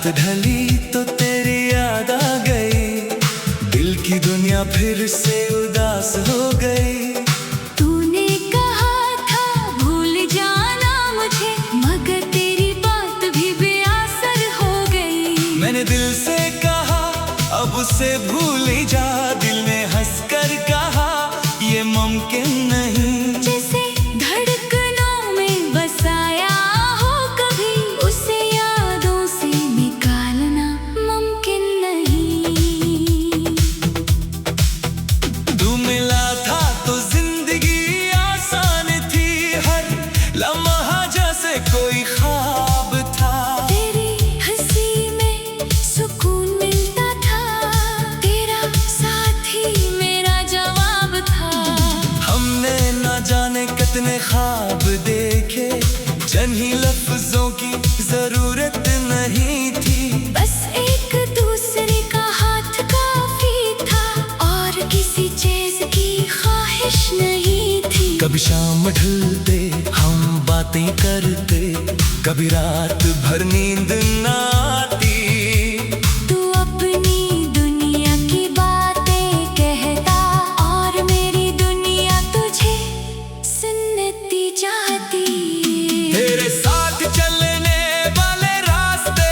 रात ढली तो तेरी याद आ गई, दिल की दुनिया फिर से उदास हो गई। तूने कहा था भूल जाना मुझे, मगर तेरी बात भी बेअसर हो गई। मैंने दिल से कहा अब उसे भूल ही जा, दिल ने हंसकर कहा ये मुमकिन नहीं। जैसे धड़कनों में बसाया हो कभी, उसे यादों से निकालना मुमकिन नहीं। तू मिला था तो जिंदगी आसान थी, हर लम्हा जैसे कोई ख्वाब था। तेरी हंसी में सुकून मिलता था, तेरा साथ ही मेरा जवाब था। हमने न जाने कितने ख्वाब देखे, जिन्हीं लफ्जों की जरूरत नहीं थी। बस एक दूसरे का हाथ काफी था, और किसी चीज की ख्वाहिश नहीं थी। कभी शाम ढलते हम बातें करते, कभी रात भर नींद न आती। तू अपनी दुनिया की बातें कहता, और मेरी दुनिया तुझे सुनती चाहती। तेरे साथ चलने वाले रास्ते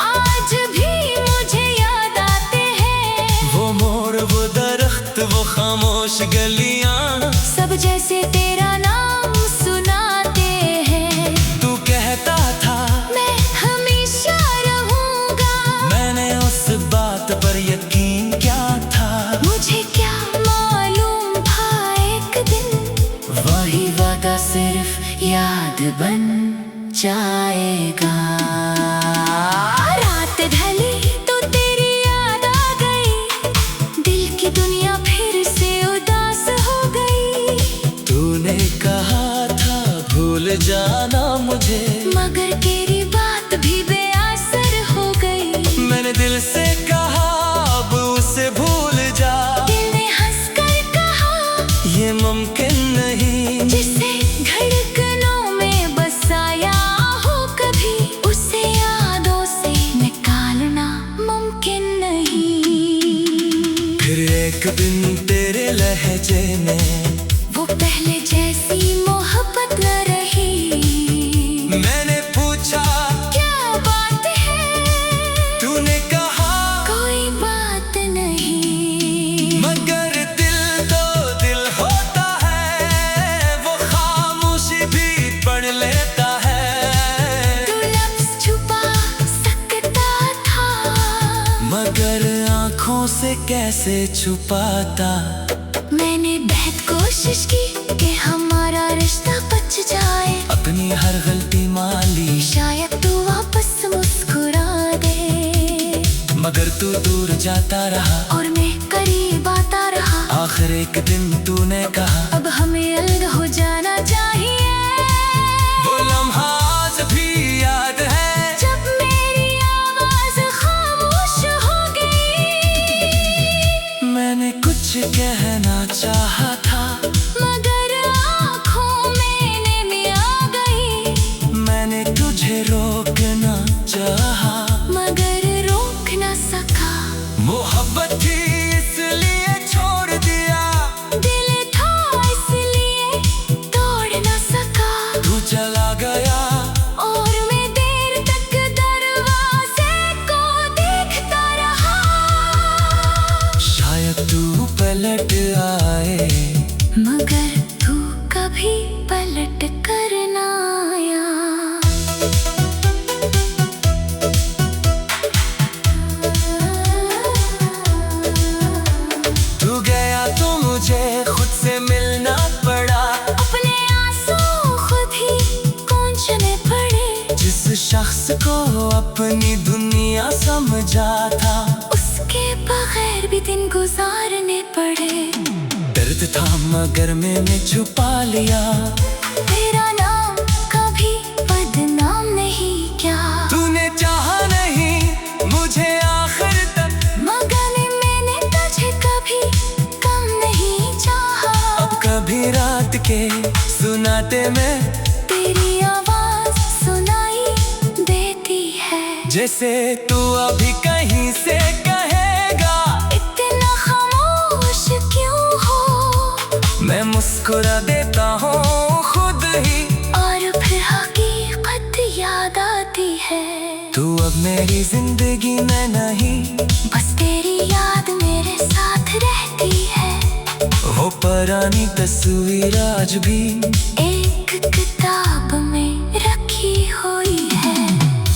आज भी मुझे याद आते हैं, वो मोड़ वो दरख्त वो खामोश गलियां, सब जैसे तेरा नाम सुनाते हैं। तू कहता था मैं हमेशा रहूंगा, मैंने उस बात पर यकीन क्या था। मुझे क्या मालूम था एक दिन वही वादा सिर्फ याद बन जाएगा। रात ढली तो तेरी याद आ गई, दिल की दुनिया फिर से उदास हो गई। तूने कहा था भूल जाना मुझे, मगर तेरी बात भी बेअसर हो गई। मैंने दिल से कहा अब उसे भूल जा, दिल ने हंसकर कहा ये मुमकिन नहीं। जिसे धड़कनों में बसाया हो कभी, उसे यादों से निकालना मुमकिन नहीं। फिर एक दिन तेरे लहजे में वो पहले जैसी मोहब्बत न रही। मैंने पूछा क्या बात है, तूने कहा कोई बात नहीं। मगर दिल तो दिल होता है, वो खामोशी भी पढ़ लेता है। तू लफ्ज़ छुपा सकता था, मगर आंखों से कैसे छुपाता। मैंने बेहद कोशिश की कि हमारा रिश्ता बच जाए। अपनी हर गलती माली शायद तू वापस मुस्कुरा दे, मगर तू दूर जाता रहा और मैं करीब आता रहा। आखिर एक दिन तूने कहा अब हमें अलग हो जाना चाहिए। वो लम्हा आज भी याद है, जब मेरी आवाज खामोश हो गई। मैंने कुछ कहना चाहा था, मगर आँखों में नमी आ गई। मैंने तुझे रोकना चाहा, मगर रोक न सका। मोहब्बत थी इसलिए छोड़ दिया, दिल था इसलिए तोड़ न सका। तू चला गया और मैं देर तक दरवाजे को देखता रहा। शायद तू पलट आए, मगर तू कभी पलट कर ना आया। तू गया तो मुझे खुद से मिलना पड़ा, अपने आंसू खुद ही पोंछने पड़े। जिस शख्स को अपनी दुनिया समझा था, उसके बगैर भी दिन गुजारने पड़े। दर्द था मगर मैंने छुपा लिया, तेरा नाम कभी बदनाम नहीं क्या। तूने चाहा नहीं मुझे आखिर तक, मगर मैंने तुझे कभी कम नहीं चाहा। अब कभी रात के सुनाते में तेरी आवाज सुनाई देती है। जैसे तू अभी कहीं से कहेगा, इतना खामोश क्यों हो? मैं मुस्कुरा देता हूँ खुद ही, और फिर हकीकत याद आती है। तू अब मेरी जिंदगी में नहीं, बस तेरी याद मेरे साथ रहती है। वो पुरानी तस्वीर आज भी एक किताब में रखी हुई है।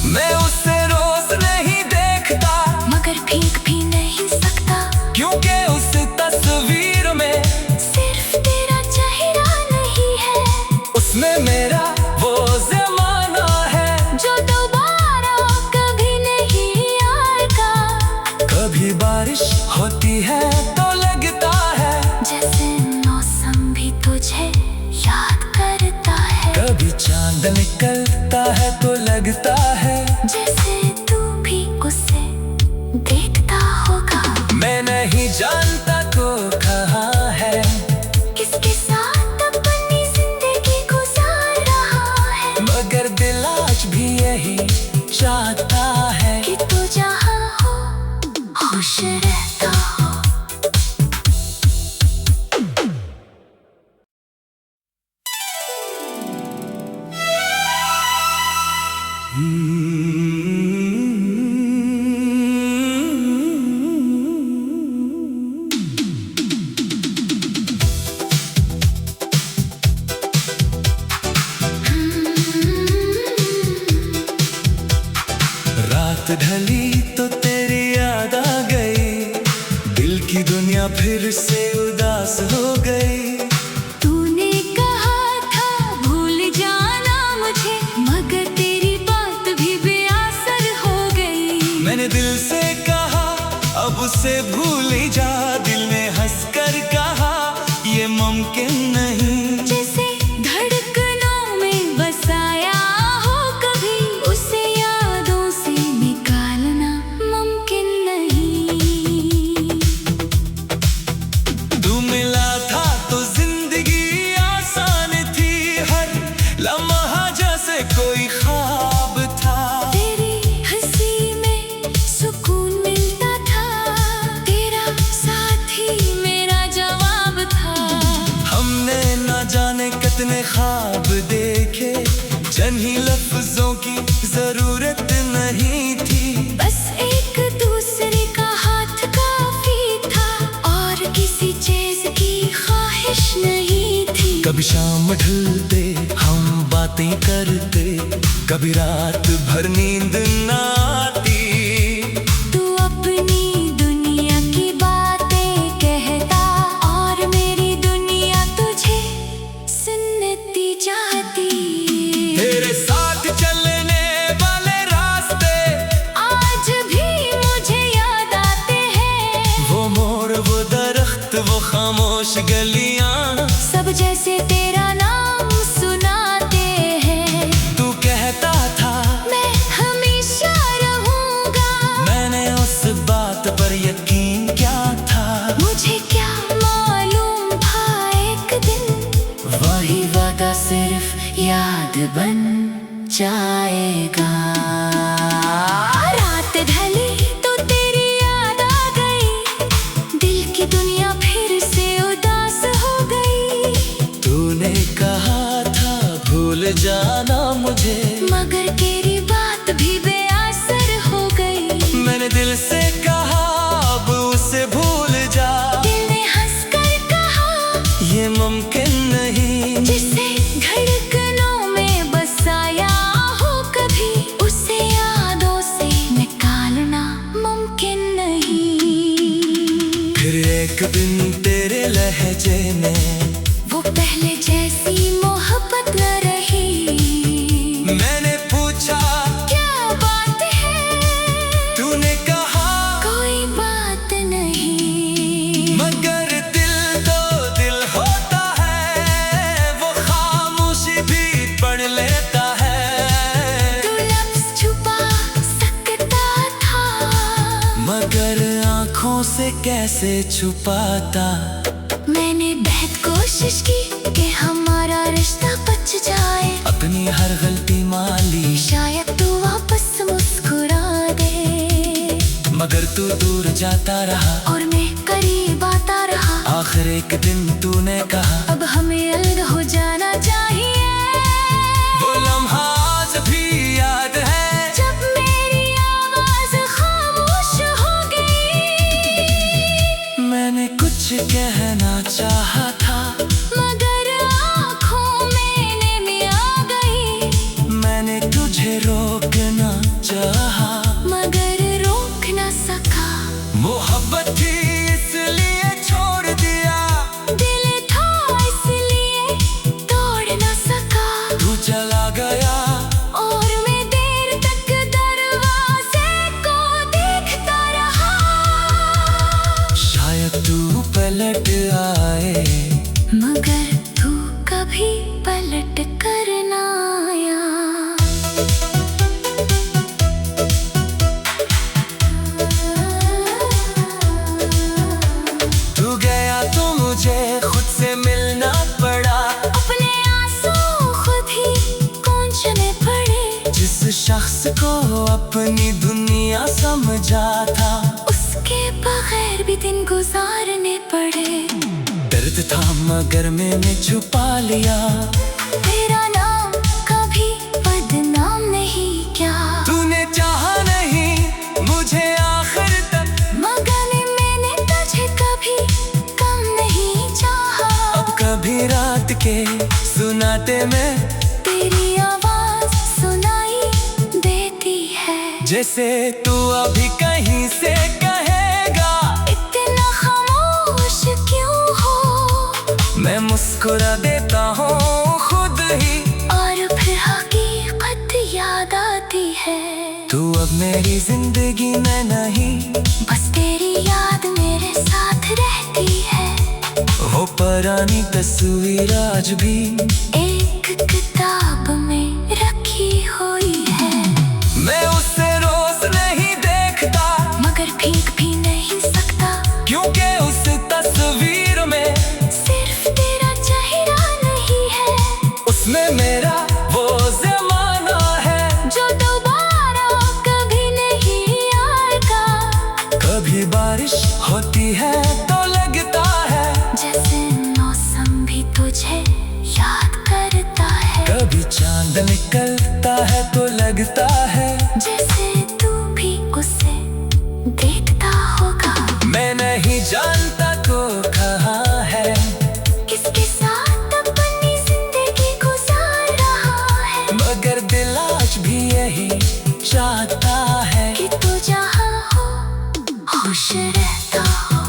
मैं उसे रोज नहीं देखता, मगर भीग भी नहीं सकता, क्योंकि उस तस्वीर में सिर्फ तेरा चेहरा नहीं है, उसमें मेरा वो ज़माना है जो दोबारा कभी नहीं आएगा। कभी बारिश होती है तो लगता है जैसे मौसम भी तुझे याद करता है। कभी चांद निकलता है तो लगता है जैसे तू भी उसे देखता होगा। मैं नहीं जानता तो कहाँ है, किसके साथ अपनी जिंदगी गुजार रहा है, मगर दिल आज भी यही चाहता है कि तू जहाँ हो खुश रहता हो। रात ढली तो तेरी याद आ गई, दिल की दुनिया फिर से उदास हो गई। तूने कहा था भूल जाना मुझे, मगर तेरी बात भी बेअसर हो गई। मैंने दिल से कहा अब उसे भूल ही जा, दिल ने हंसकर कहा ये मुमकिन नहीं। जैसे धड़कनों में बसाया हो कभी, उसे यादों से निकालना मुमकिन नहीं। तू मिला था तो जिंदगी आसान थी, हर लम्हा जैसे कोई ख्वाब था। तेरी हंसी में सुकून मिलता था, तेरा साथ ही मेरा जवाब था। हमने ना जाने कितने ख्वाब देखे, चंद ही लफ्जों की जरूरत नहीं थी। बस एक दूसरे का हाथ काफी था, और किसी चीज की ख्वाहिश नहीं थी। कभी शाम ढलते हम बातें करते, कभी रात भर नींद ना आती। तू अपनी दुनिया की बातें कहता, और मेरी दुनिया तुझे सुनती चाहती। तेरे साथ चलने वाले रास्ते आज भी मुझे याद आते हैं, वो मोड़ वो दरख्त वो खामोश गलियां, सब जैसे तेरा नाम सुनाते हैं। तू कहता था मैं हमेशा रहूंगा, मैंने उस बात पर यकीन क्या था। मुझे क्या मालूम था एक दिन वही वादा सिर्फ याद बन जाएगा। रात ढली तो तेरी याद आ गई, दिल की दुनिया फिर से उदास हो गई। तूने कहा था भूल जाना मुझे, मगर तेरी बात भी बेअसर हो गई। मैंने दिल से कहा अब उसे भूल जा, दिल ने हंसकर कहा ये मुमकिन नहीं। जिसे धड़कनों में बसाया हो कभी, उसे यादों से निकालना मुमकिन नहीं। फिर एक दिन तेरे लहजे में वो पहले जैसी मोहब्बत न रही। मैंने पूछा क्या बात है, तूने कहा कोई बात नहीं। मगर दिल तो दिल होता है, वो खामोशी भी पढ़ लेता है। तू लफ्ज़ छुपा सकता था, मगर आँखों से कैसे छुपाता। मैंने बेहद कोशिश की कि हमारा रिश्ता बच जाए। अपनी हर गलती मान ली, शायद तू वापस मुस्कुरा तू दूर जाता रहा और मैं करीब आता रहा। आखिर एक दिन तूने कहा अब हमें अलग हो जाना चाहिए। वो लम्हा आज भी याद है जब मेरी आवाज खामोश हो गई। मैंने कुछ कहना चाहा था मगर आँखों में नमी आ गई। मैंने तुझे रोकना चाहा मगर रोक न सका। मोहब्बत थी इसलिए छोड़ दिया दिल था इसलिए तोड़ न सका। तू चला गया और मैं देर तक दरवाजे को देखता रहा। शायद तू पलट आए मगर तू कभी पलट कर ना आया। तू गया तो मुझे खुद से मिलना पड़ा अपने आंसू खुद ही पोंछने पड़े। जिस शख्स को अपनी दुनिया समझा था उसके बगैर भी दिन गुजारने पड़े। दर्द था मगर मैंने छुपा लिया तेरा नाम कभी बदनाम नहीं क्या। तूने चाहा नहीं मुझे आखिर तक मगर मैंने तुझे कभी कम नहीं चाहा। अब कभी रात के सुनाते में तेरी आवाज सुनाई देती है। जैसे तू अभी कहीं से कहेगा इतना खामोश क्यों हो। मैं मुस्कुरा देता हूँ खुद ही और फिर हकीकत याद आती है। तू अब मेरी जिंदगी में नहीं बस तेरी याद मेरे साथ रहती है। वो पुरानी तस्वीर आज भी एक किताब में रखी हुई है। मैं उससे रोज नहीं देखता मगर भीग भी नहीं सकता क्योंकि उस तस्वीर में सिर्फ तेरा चेहरा नहीं है। उसमें मेरा वो ज़माना है जो दोबारा कभी नहीं आएगा। कभी बारिश होती है तो लगता है जैसे मौसम भी तुझे याद करता है। कभी चांद निकलता है तो लगता है जैसे तू भी उसे देखता होगा। मैं नहीं जानता तो कहाँ है किसके साथ अपनी जिंदगी गुजार रहा है। मगर दिल आज भी यही चाहता है कि तू जहाँ हो खुश रहता हो।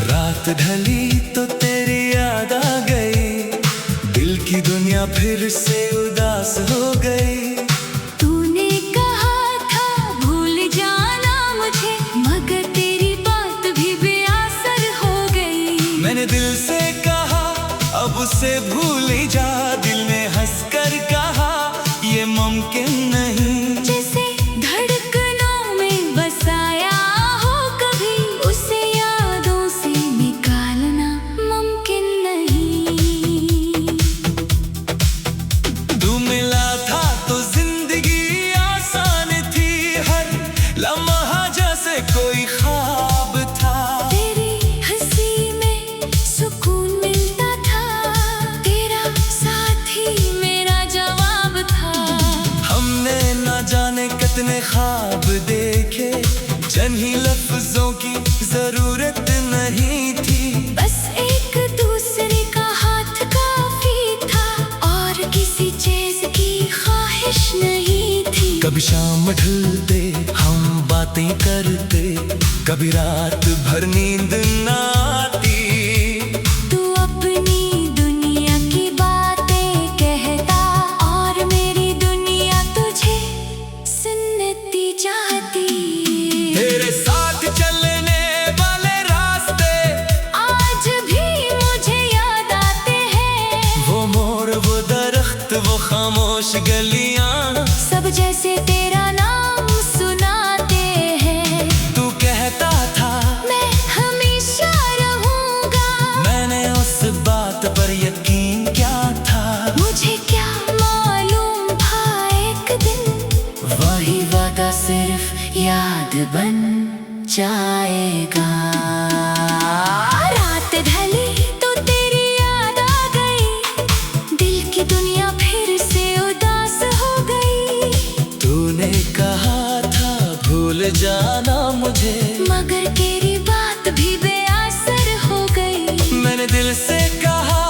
रात ढली तो तेरी याद आ गई दिल की दुनिया फिर से उदास हो गई। तूने कहा था भूल जाना मुझे मगर तेरी बात भी बेअसर हो गई। मैंने दिल से कहा अब उसे भूल ही जा दिल ने हंसकर कहा ये मुमकिन नहीं। जैसे धड़कनों में बसाया हो कभी उसे यादों से निकालना मुमकिन नहीं। तू मिला था तो जिंदगी आसान थी हर लम्हा जैसे कोई ख्वाब था। तेरी हंसी में सुकून मिलता था। तेरा साथ ही मेरा जवाब था। हमने न जाने कितने ख्वाब देखे जिन्हीं लफ्जों की जरूरत नहीं थी। बस एक दूसरे का हाथ काफी था और किसी चीज की ख्वाहिश नहीं थी। कभी शाम ढलते हम बातें करते कभी रात भर नींद ना आती। तू अपनी दुनिया की बातें कहता और मेरी दुनिया तुझे सुनती चाहती। तेरे साथ चलने वाले रास्ते आज भी मुझे याद वही वादा सिर्फ याद बन जाएगा। रात ढली तो तेरी याद आ गई, दिल की दुनिया फिर से उदास हो गई। तूने कहा था भूल जाना मुझे, मगर तेरी बात भी बेअसर हो गई। मैंने दिल से कहा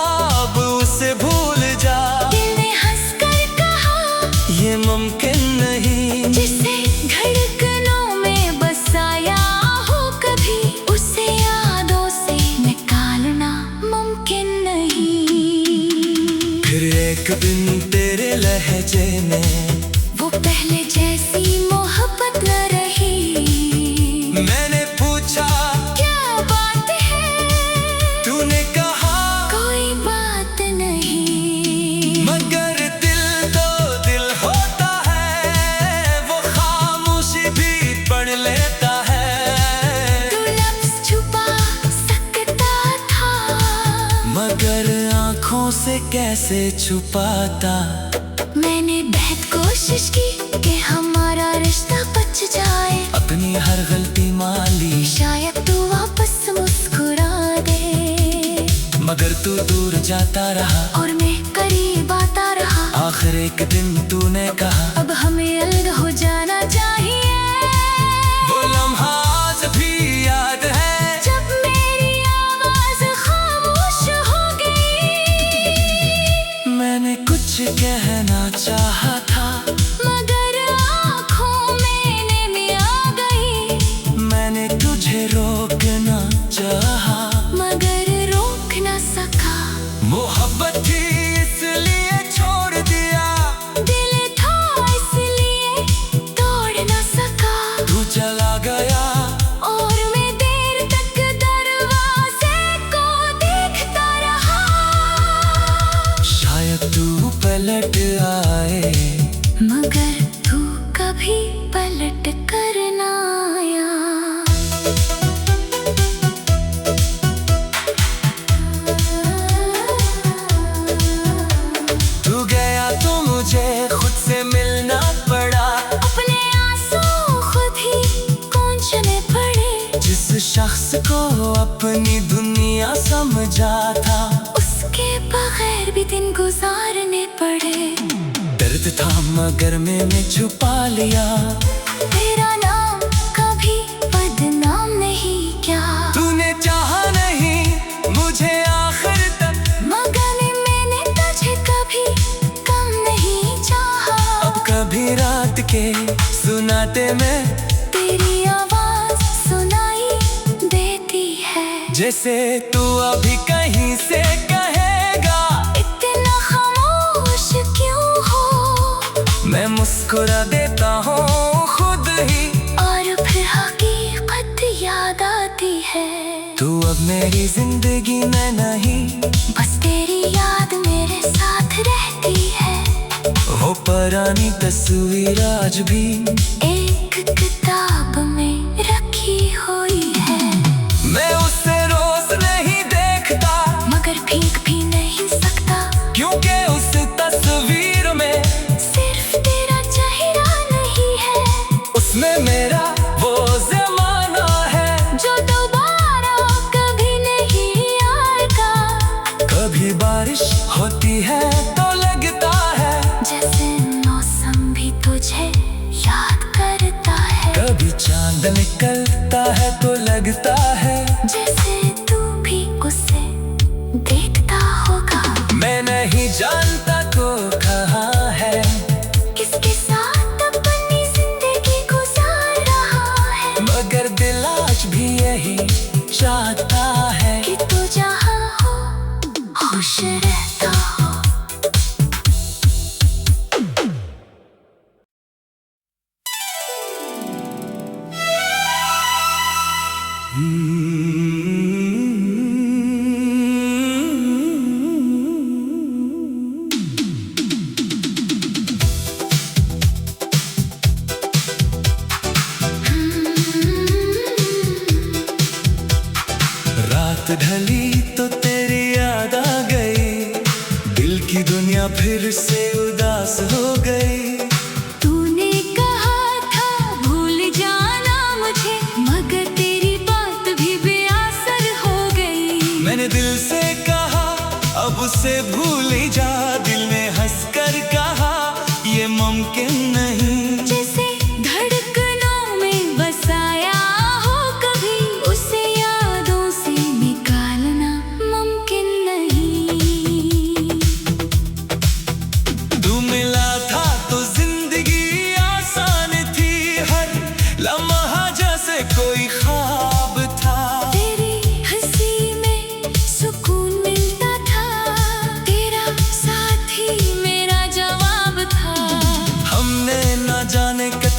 अब उसे भूल जा, दिल ने हंसकर कहा ये मुमकिन नहीं। जिसे धड़कनों में बसाया हो कभी, उसे यादों से निकालना मुमकिन नहीं। फिर एक दिन तेरे लहजे में वो पहले जैसी मोहब्बत न रही। मैंने पूछा क्या बात है, तूने कहा कोई बात नहीं। मगर दिल तो दिल होता है, वो खामोशी भी पढ़ लेता है। तू लफ्ज़ छुपा सकता था, मगर आँखों से कैसे छुपाता। मैंने बेहद कोशिश की कि हमारा रिश्ता बच जाए। अपनी हर गलती मान ली, शायद तू वापस मुस्कुरा दे, मगर तू दूर जाता रहा और मैं करीब आता रहा। आखिर एक दिन तूने कहा अब हमें अलग हो जाना चाहिए। वो लम्हा आज भी याद है, जब मेरी आवाज खामोश हो गई। मैंने कुछ कहना चाहा था, मगर आँखों में नमी आ गई। मैंने तुझे रोकना चाहा, मगर रोक न सका। मोहब्बत थी इसलिए छोड़ दिया, दिल था इसलिए तोड़ न सका। तू चला गया और मैं देर तक दरवाजे को देखता रहा। शायद तू पलट आए, मगर तू कभी पलट कर ना आया। तू गया तो मुझे खुद से मिलना पड़ा। अपने आंसू खुद ही पोंछने पड़े। जिस शख्स को अपनी दुनिया समझा था, उसके बगैर भी दिन गुजारने पड़े। दर्द था मगर मैंने छुपा लिया। तेरा नाम कभी बदनाम नहीं क्या, तूने चाहा नहीं मुझे आखिर तक, मगर मैंने तुझे कभी कम नहीं चाहा। अब कभी रात के सुनाते में तेरी आवाज सुनाई देती है। जैसे तू अभी कहीं से कहेगा इतना खामोश क्यों हो, मैं मुस्कुरा देता हूँ खुद ही। और फिर हकीकत याद आती है। तू अब मेरी जिंदगी में नहीं, बस तेरी याद मेरे साथ रहती है। वो पुरानी तस्वीर आज भी एक किताब में रखी हुई है। मैं उससे रोज नहीं देखता, मगर भीग भी नहीं सकता, क्योंकि उस तस्वीर में सिर्फ तेरा चेहरा नहीं है। उसमें मेरा वो ज़माना है, जो दोबारा कभी नहीं आएगा। कभी बारिश होती है तो लगता है जैसे मौसम भी तुझे याद करता है। कभी चांद निकलता है तो लगता है जैसे तू भी उसे देखता होगा। मैं नहीं जानता तो कहाँ है, किसके साथ अपनी जिंदगी गुजार रहा है। मगर दिल आज भी यही चाहता है कि तू जहाँ हो खुश रहता हो। रात ढली तो तेरी याद आ गई, दिल की दुनिया फिर से उदास हो गई। तूने कहा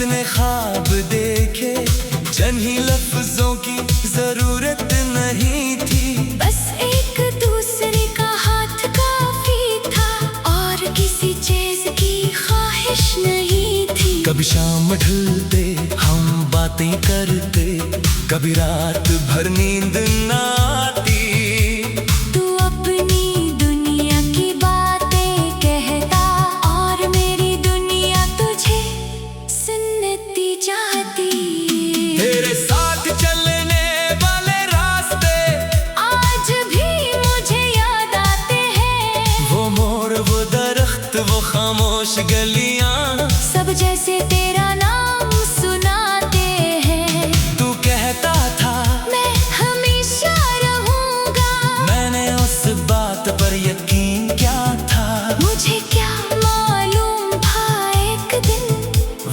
कितने ख्वाब देखे, चंद ही लफ्जों की जरूरत नहीं थी। बस एक दूसरे का हाथ काफी था और किसी चीज की ख्वाहिश नहीं थी। कभी शाम ढलते हम बातें करते, कभी रात भर नींद ना आती। तू अपनी दुनिया की बातें कहता और मेरी दुनिया तुझे सुनती जाती। तेरे साथ चलने वाले रास्ते आज भी मुझे याद आते हैं, वो मोड़, वो दरख्त, वो खामोश गलियां, सब जैसे तेरा नाम सुनाते हैं। तू कहता था मैं हमेशा रहूंगा, मैंने उस बात पर यकीन क्या था। मुझे क्या मालूम था एक दिन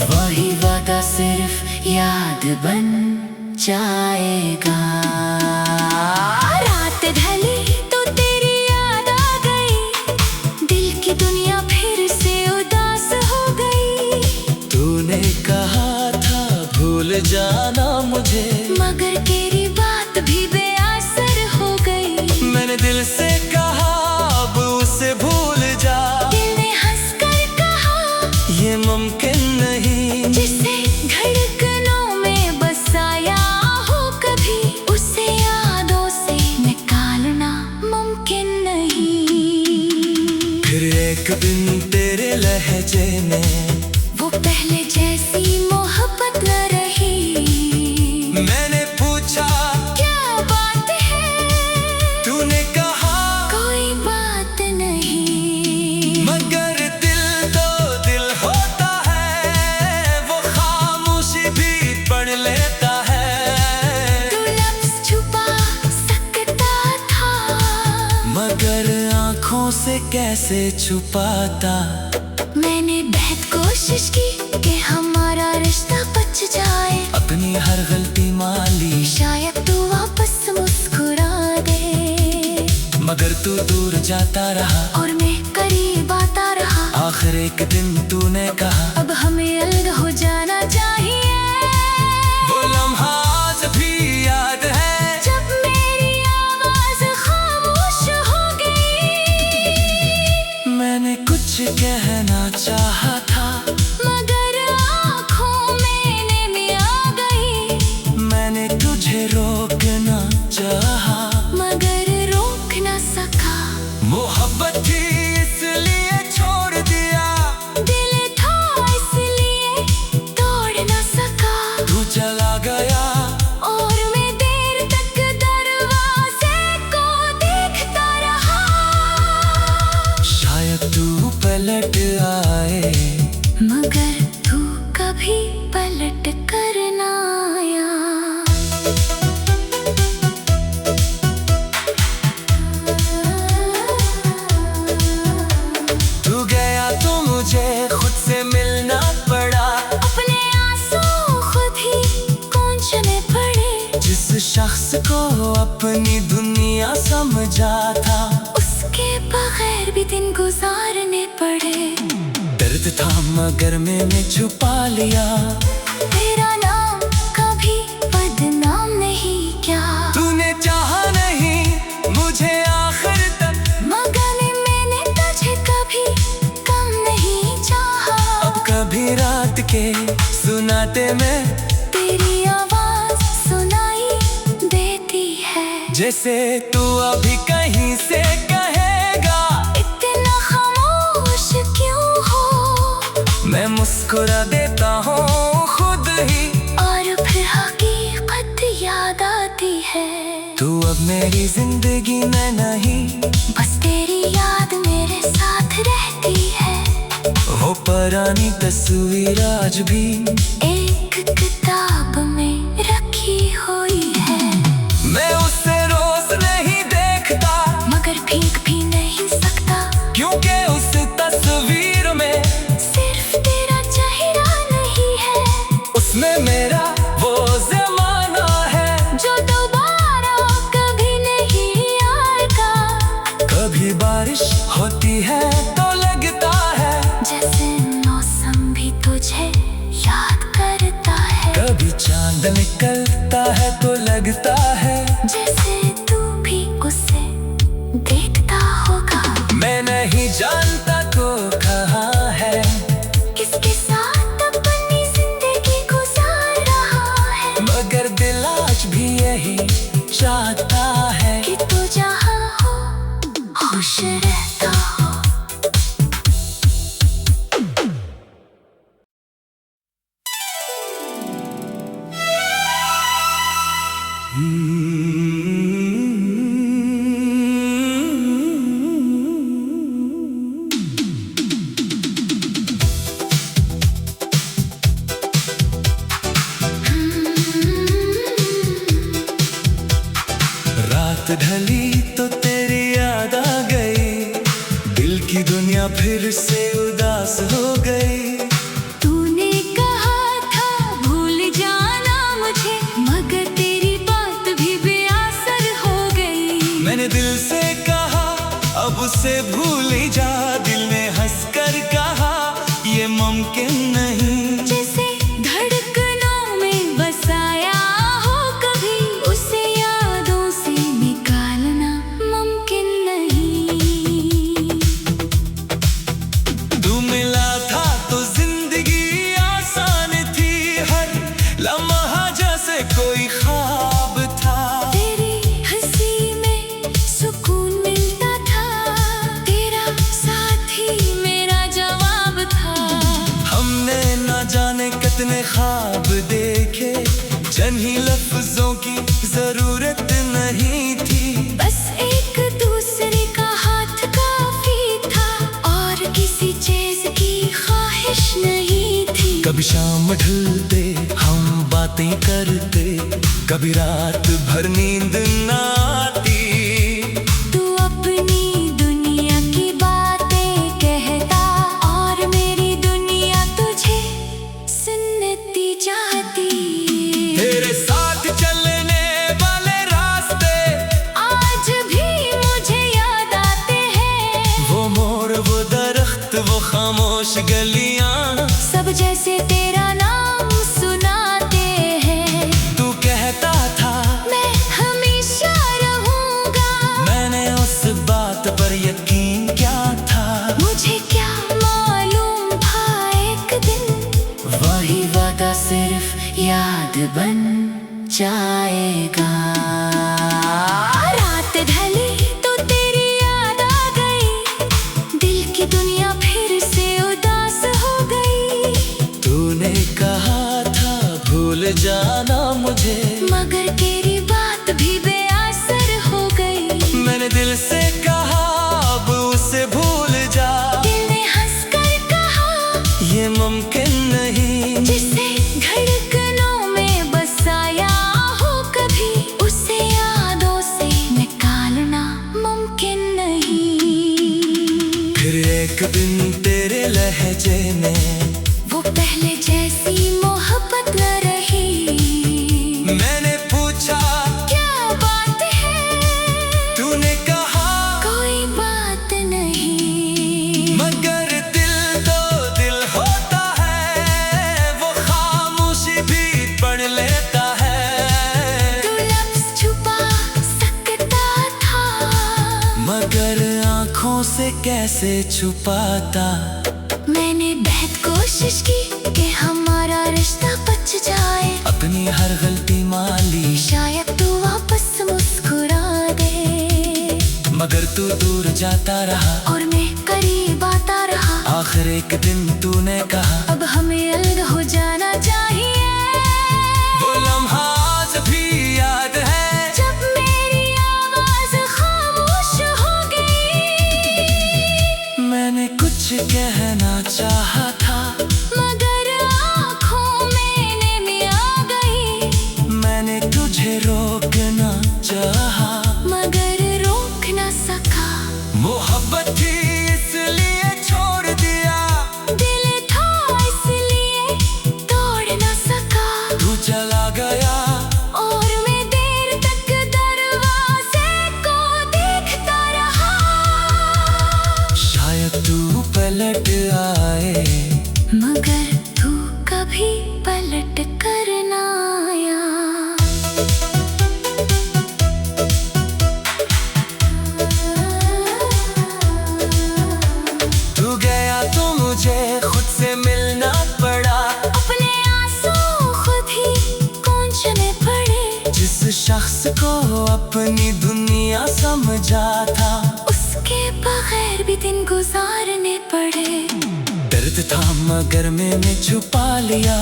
वही वादा सिर्फ याद बन जाएगा। रात ढली तो तेरी याद आ गई, दिल की दुनिया फिर से उदास हो गई। तूने कहा था भूल जाना मुझे, मगर तेरी बात भी बेअसर हो गई। मैंने दिल से कहा अब उसे भूल जा, दिल ने हंसकर कहा ये मुमकिन नहीं। जिसे धड़कनों में बसाया हो कभी, उसे यादों से निकालना मुमकिन नहीं। फिर एक दिन तेरे लहजे में वो पहले जैसी मोहब्बत न रही। मैंने पूछा क्या बात है, तूने कहा कोई बात नहीं। मगर दिल तो दिल होता है, वो खामोशी भी पढ़ लेता है। तू लफ्ज़ छुपा सकता था, मगर आंखों से कैसे छुपाता। मैंने बेहद कोशिश की कि हमारा रिश्ता बच जाए। अपनी हर गलती माली, शायद तू वापस मुस्कुरा दे, मगर तू दूर जाता रहा और मैं करीब आता रहा। आखिर एक दिन तूने कहा अब हमें अलग हो जाना चाहिए। वो लम्हा आज भी याद है, जब मेरी आवाज खामोश हो गई। मैंने कुछ कहना चाहा था, मगर आँखों में नमी आ गई। मैंने तुझे रोकना चाहा, मगर रोक न सका। मोहब्बत थी इसलिए छोड़ दिया, दिल था इसलिए तोड़ न सका। तू चला गया और मैं देर तक दरवाजे को देखता रहा। शायद तू पलट आए, मगर तू कभी पलट कर ना आया। तू गया तो मुझे खुद से मिलना पड़ा। अपने आंसू खुद ही पोंछने पड़े। जिस शख्स को अपनी दुनिया समझा था, उसके बगैर भी दिन गुजारने पड़े। दर्द था मगर मैंने छुपा लिया। तेरा नाम कभी बदनाम नहीं क्या, तूने चाहा नहीं मुझे आखिर तक, मगर मैंने तुझे कभी कम नहीं चाहा। अब कभी रात के सुनाते में तेरी आवाज सुनाई देती है, जैसे तू अभी कहीं से कहेगा इतना खामोश क्यों हो। मैं मुस्कुरा देता हूँ खुद ही, और फिर हकीकत याद आती है। तू अब मेरी जिंदगी में नहीं, बस तेरी याद मेरे साथ रहती है। वो पुरानी तस्वीर आज भी एक किताब में रखी हुई है। मैं उससे रोज नहीं देखता, मगर भीग भी नहीं सकता, क्योंकि उस तस्वीर में सिर्फ तेरा चेहरा नहीं है। उसमें मेरा वो ज़माना है, जो दोबारा कभी नहीं आएगा। कभी बारिश होती है तो लगता है जैसे मौसम भी तुझे याद कर कभी चांद निकलता है तो लगता है जैसे तू भी उसे देखता होगा। मैं नहीं जानता तो कहाँ है, किसके साथ अपनी जिंदगी गुजार रहा है, मगर दिल आज भी यही चाहता है कि तू जहाँ हो खुश रहता हो। रात ढली तो तेरी याद आ गई, दिल की दुनिया फिर से उदास हो गई। तूने कहा था भूल जाना मुझे, मगर तेरी बात भी बेअसर हो गई। मैंने दिल से कहा अब उसे भूल ही जा, दिल ने हंसकर कहा ये मुमकिन नहीं। जैसे धड़कनों में बसाया हो कभी, उसे यादों से निकालना मुमकिन नहीं। तू मिला था तो जिंदगी आसान थी, हर लम्हा जैसे कोई ख्वाब था। तेरी हंसी में सुकून मिलता था, तेरा साथ ही मेरा जवाब था। हमने न जाने कितने ख्वाब देखे, चंद ही लफ्जों की जरूरत नहीं थी। बस एक दूसरे का हाथ काफी था, और किसी चीज की ख्वाहिश नहीं थी। कभी शाम ढलते हम बातें करते, कभी रात भर नींद न आती। तू अपनी दुनिया की बातें कहता, और मेरी दुनिया तुझे सुनती चाहती। तेरे साथ चलने वाले रास्ते आज भी मुझे याद आते हैं, वो मोड़ वो दरख्त वो खामोश गलियां, सब जैसे तेरा नाम सुनाते हैं। तू कहता था मैं हमेशा रहूंगा, मैंने उस बात पर यकीन क्या था। मुझे क्या मालूम था एक दिन वही वादा सिर्फ याद बन जाएगा। रात ढली तो तेरी याद आ गई, दिल की दुनिया फिर से उदास हो गई। तूने कहा था भूल जाना मुझे, मगर तेरी बात भी बेअसर हो गई। मैंने दिल से कहा अब उसे भूल जा, दिल ने हंसकर कहा ये मुमकिन नहीं। जिसे धड़कनों में बसाया हो कभी, उसे यादों से निकालना मुमकिन नहीं। फिर एक दिन तेरे लहजे में वो पहले जैसी मोहब्बत न रही। मैंने पूछा क्या बात है, तूने कहा कोई बात नहीं। मगर दिल तो दिल होता है, वो खामोशी भी पढ़ लेता है। तू लफ्ज़ छुपा सकता था, मगर आंखों से कैसे छुपाता। मैंने बेहद कोशिश की कि हमारा रिश्ता बच जाए। अपनी हर गलती माली शायद तू वापस मुस्कुरा दे, मगर तू दूर जाता रहा और मैं करीब आता रहा। आखिर एक दिन तूने कहा अब हमें अलग हो जाना चाहिए। वो लम्हा आज भी याद है, जब मेरी आवाज खामोश हो गई। मैंने कुछ कहना चाहा था, मगर आँखों में नमी आ गई। मैंने तुझे रोकना चाहा, मगर रोक न सका। मोहब्बत थी इसलिए छोड़ दिया, दिल था इसलिए अपनी दुनिया समझा था। उसके बगैर भी दिन गुजारने पड़े। दर्द था मगर मैंने छुपा लिया।